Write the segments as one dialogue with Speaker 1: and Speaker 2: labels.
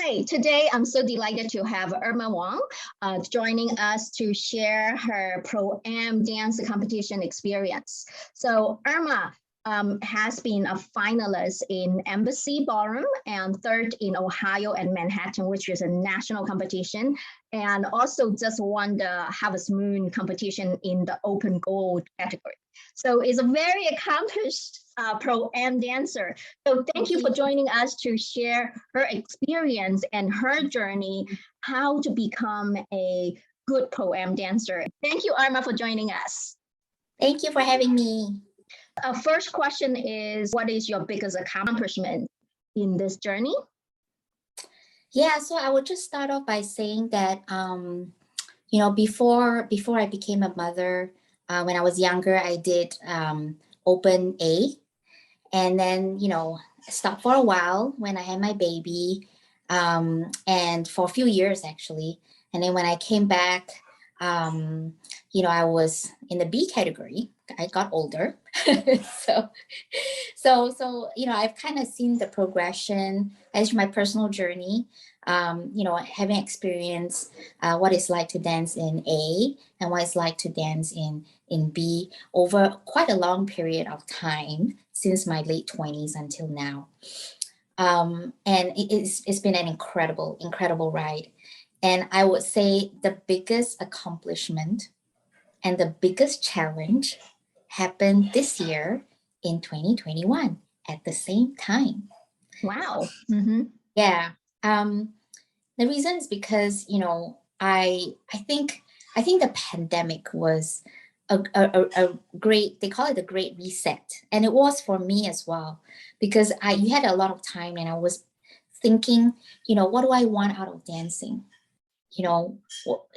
Speaker 1: Hi, today I'm so delighted to have Irma Wang joining us to share her Pro-Am dance competition experience. So Irma has been a finalist in Embassy Ballroom and third in Ohio and Manhattan, which is a national competition, and also just won the Harvest Moon competition in the open gold category. So is a very accomplished Pro-Am dancer. So thank you for joining us to share her experience and her journey, how to become a good Pro-Am dancer. Thank you, Irma, for joining us.
Speaker 2: Thank you for having me.
Speaker 1: First question is, what is your biggest accomplishment in this journey?
Speaker 2: Yeah, so I would just start off by saying that, before I became a mother, when I was younger, I did open A. And then, stopped for a while when I had my baby, and for a few years actually. And then when I came back, I was in the B category. I got older. so, I've kind of seen the progression as my personal journey, having experienced what it's like to dance in A and what it's like to dance in B over quite a long period of time since my late 20s until now. And it's been an incredible ride. And I would say the biggest accomplishment and the biggest challenge happened this year in 2021 at the same time.
Speaker 1: Wow. Mm-hmm.
Speaker 2: Yeah. The reason is because, I think the pandemic was a great, they call it a great reset. And it was for me as well, because you had a lot of time and I was thinking, what do I want out of dancing?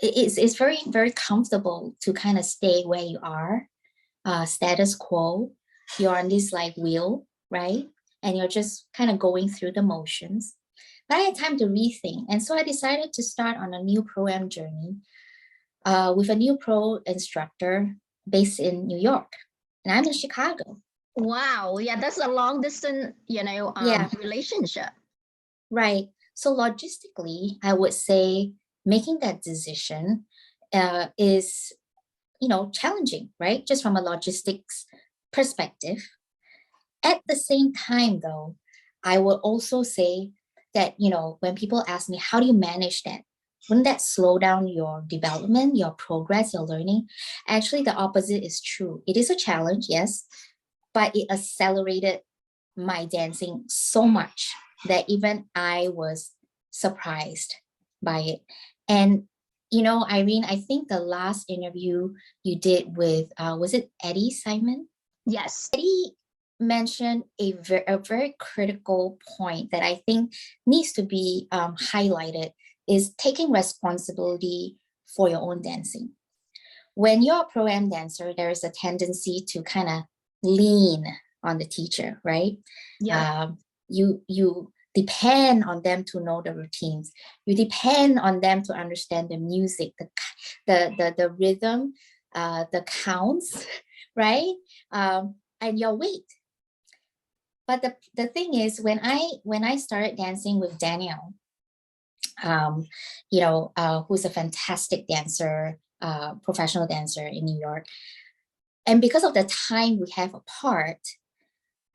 Speaker 2: It's very, very comfortable to kind of stay where you are, status quo. You're on this like wheel, right? And you're just kind of going through the motions. But I had time to rethink. And so I decided to start on a new Pro-Am journey with a new pro instructor based in New York. And I'm in Chicago.
Speaker 1: Wow. Yeah, that's a long distance, relationship.
Speaker 2: Right. So logistically, I would say making that decision is, challenging, right? Just from a logistics perspective. At the same time, though, I will also say that, when people ask me, how do you manage that? Wouldn't that slow down your development, your progress, your learning? Actually, the opposite is true. It is a challenge, yes, but it accelerated my dancing so much that even I was surprised by it. And, Irene, I think the last interview you did with, was it Eddie Simon?
Speaker 1: Yes.
Speaker 2: Eddie mentioned a very critical point that I think needs to be highlighted is taking responsibility for your own dancing. When you're a Pro-Am dancer, there is a tendency to kind of lean on the teacher, right?
Speaker 1: Yeah.
Speaker 2: You depend on them to know the routines. You depend on them to understand the music, the rhythm, the counts, right? And your weight. But the thing is, when I started dancing with Daniel, who's a fantastic dancer, professional dancer in New York, and because of the time we have apart,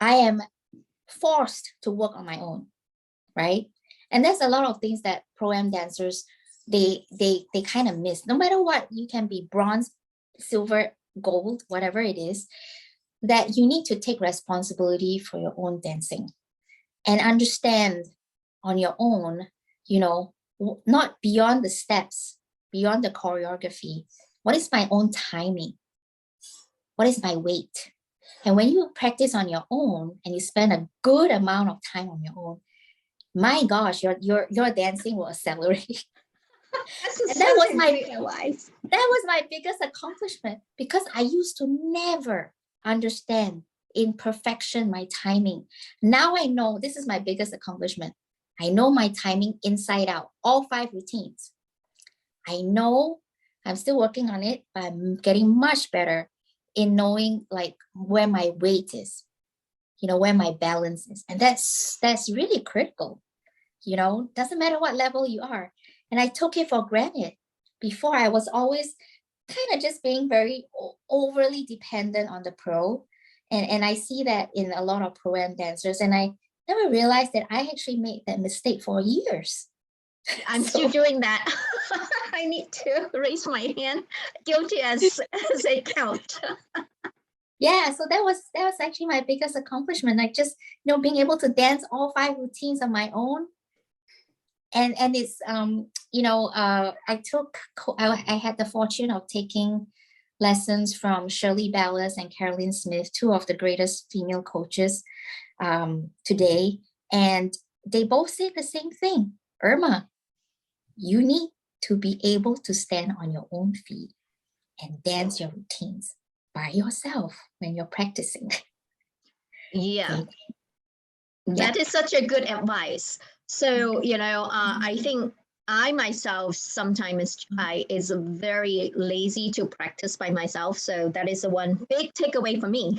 Speaker 2: I am forced to work on my own, right? And there's a lot of things that Pro-Am dancers they kind of miss. No matter what, you can be bronze, silver, gold, whatever it is, that you need to take responsibility for your own dancing and understand on your own, not beyond the steps, beyond the choreography. What is my own timing? What is my weight? And when you practice on your own and you spend a good amount of time on your own, my gosh, your dancing will accelerate.
Speaker 1: And that was my
Speaker 2: biggest accomplishment, because I used to never understand in perfection my timing. Now I know this is my biggest accomplishment. I know my timing inside out, all 5 routines. I know I'm still working on it, but I'm getting much better in knowing like where my weight is, where my balance is. And that's really critical. doesn't matter what level you are. And I took it for granted. Before, I was always kind of just being very overly dependent on the pro. And I see that in a lot of pro-am dancers. And I never realized that I actually made that mistake for years.
Speaker 1: I'm still doing that. I need to raise my hand. Guilty as a count.
Speaker 2: Yeah, so that was actually my biggest accomplishment. Like just being able to dance all 5 routines on my own. And it's I had the fortune of taking lessons from Shirley Ballas and Carolyn Smith, 2 of the greatest female coaches today, and they both say the same thing. Irma, you need to be able to stand on your own feet and dance your routines by yourself when you're practicing.
Speaker 1: Yeah. That is such a good advice. So, I think I myself sometimes is very lazy to practice by myself. So that is the one big takeaway for me.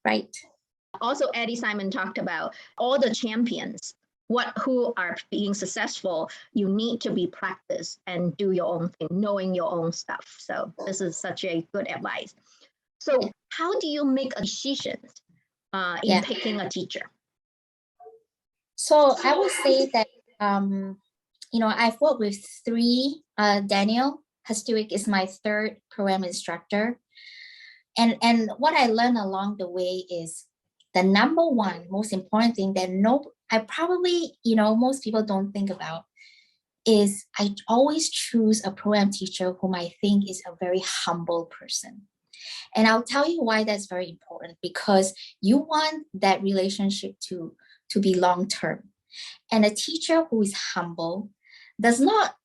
Speaker 2: Right.
Speaker 1: Also, Eddie Simon talked about all the champions, who are being successful. You need to be practiced and do your own thing, knowing your own stuff. So this is such a good advice. So how do you make a decision in picking a teacher?
Speaker 2: So I would say that, I've worked with 3. Daniel Hastuik is my 3rd pro-am instructor. And what I learned along the way is the number one most important thing that most people don't think about is I always choose a pro-am teacher whom I think is a very humble person. And I'll tell you why that's very important, because you want that relationship to be long-term. And a teacher who is humble does not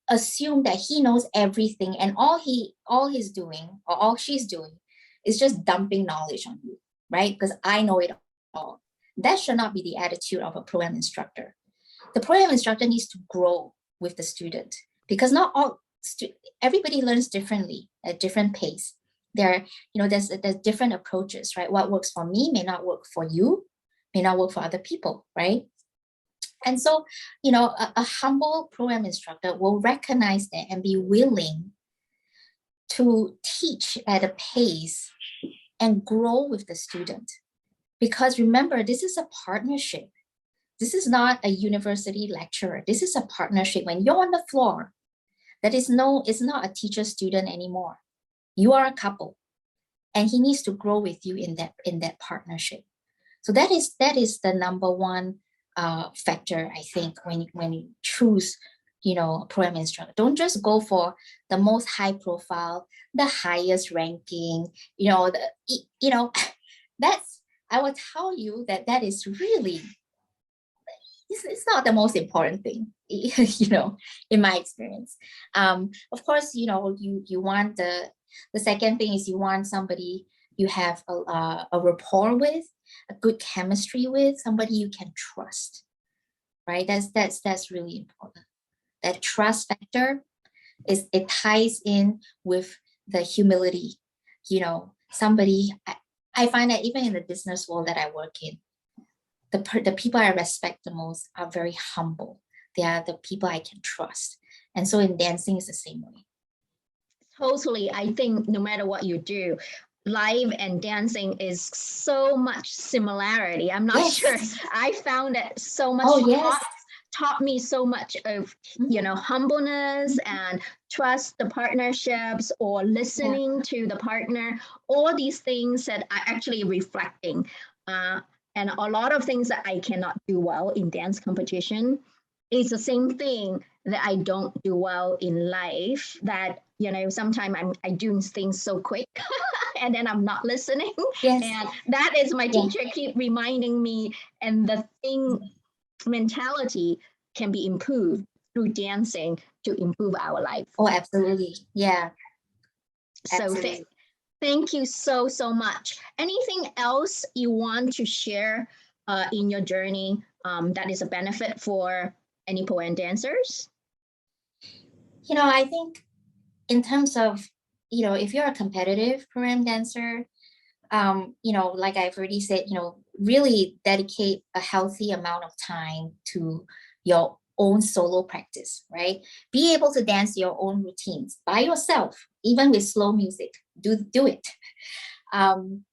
Speaker 2: assume that he knows everything and all he's doing or all she's doing is just dumping knowledge on you, right? Because I know it all. That should not be the attitude of a pro-am instructor. The pro-am instructor needs to grow with the student, because not all everybody learns differently at different pace. There's different approaches, right? What works for me may not work for you, may not work for other people, right? And so, a humble pro-am instructor will recognize that and be willing to teach at a pace and grow with the student. Because remember, this is a partnership. This is not a university lecturer. This is a partnership. When you're on the floor, it's not a teacher-student anymore. You are a couple, and he needs to grow with you in that partnership. So that is the number one factor, I think, when you choose, a pro-am instructor. Don't just go for the most high profile, the highest ranking. That's, I will tell you that is really, it's not the most important thing, in my experience. Of course, you want the second thing is you want somebody you have a rapport with, a good chemistry with, somebody you can trust, right? That's really important. That trust factor it ties in with the humility. Somebody, I find that even in the business world that I work in, the people I respect the most are very humble. They are the people I can trust. And so in dancing, it's the same way.
Speaker 1: Totally. I think no matter what you do, live and dancing is so much similarity. I'm not sure. I found that so much taught me so much of, humbleness and trust the partnerships or listening to the partner, all these things that are actually reflecting. And a lot of things that I cannot do well in dance competition is the same thing that I don't do well in life, that, sometimes I do things so quick and then I'm not listening.
Speaker 2: Yes.
Speaker 1: And that is my teacher keep reminding me, and the thing mentality can be improved through dancing to improve our life.
Speaker 2: Oh, absolutely. Yeah.
Speaker 1: So thank you so much. Anything else you want to share in your journey that is a benefit for any pro-am dancers?
Speaker 2: I think in terms of, if you're a competitive pro-am dancer, like I've already said, really dedicate a healthy amount of time to your own solo practice, right? Be able to dance your own routines by yourself, even with slow music. Do it. And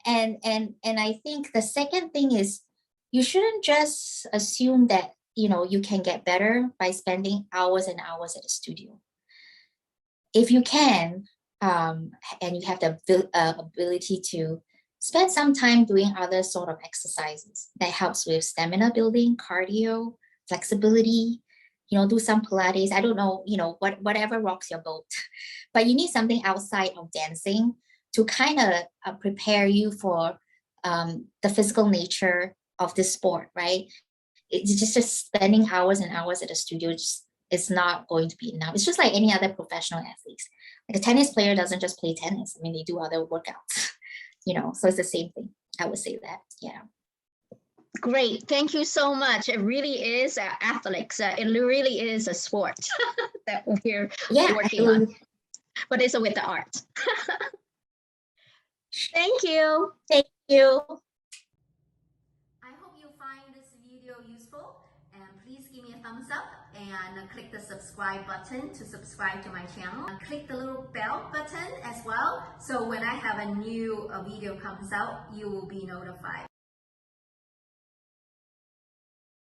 Speaker 2: I think the second thing is you shouldn't just assume that you can get better by spending hours and hours at the studio. If you can, and you have the ability to spend some time doing other sort of exercises that helps with stamina building, cardio, flexibility, do some Pilates. I don't know, whatever rocks your boat. But you need something outside of dancing to kind of prepare you for the physical nature of this sport, right? It's just spending hours and hours at the studio it's not going to be enough. It's just like any other professional athletes. Like a tennis player doesn't just play tennis. I mean, they do other workouts, so it's the same thing. I would say that, yeah.
Speaker 1: Great. Thank you so much. It really is athletics. It really is a sport that we're working on, but it's with the art. Thank you.
Speaker 2: Thank you.
Speaker 3: I hope you find this video useful, and please give me a thumbs up and click the subscribe button to subscribe to my channel. And click the little bell button as well, so when I have a new video comes out, you will be notified.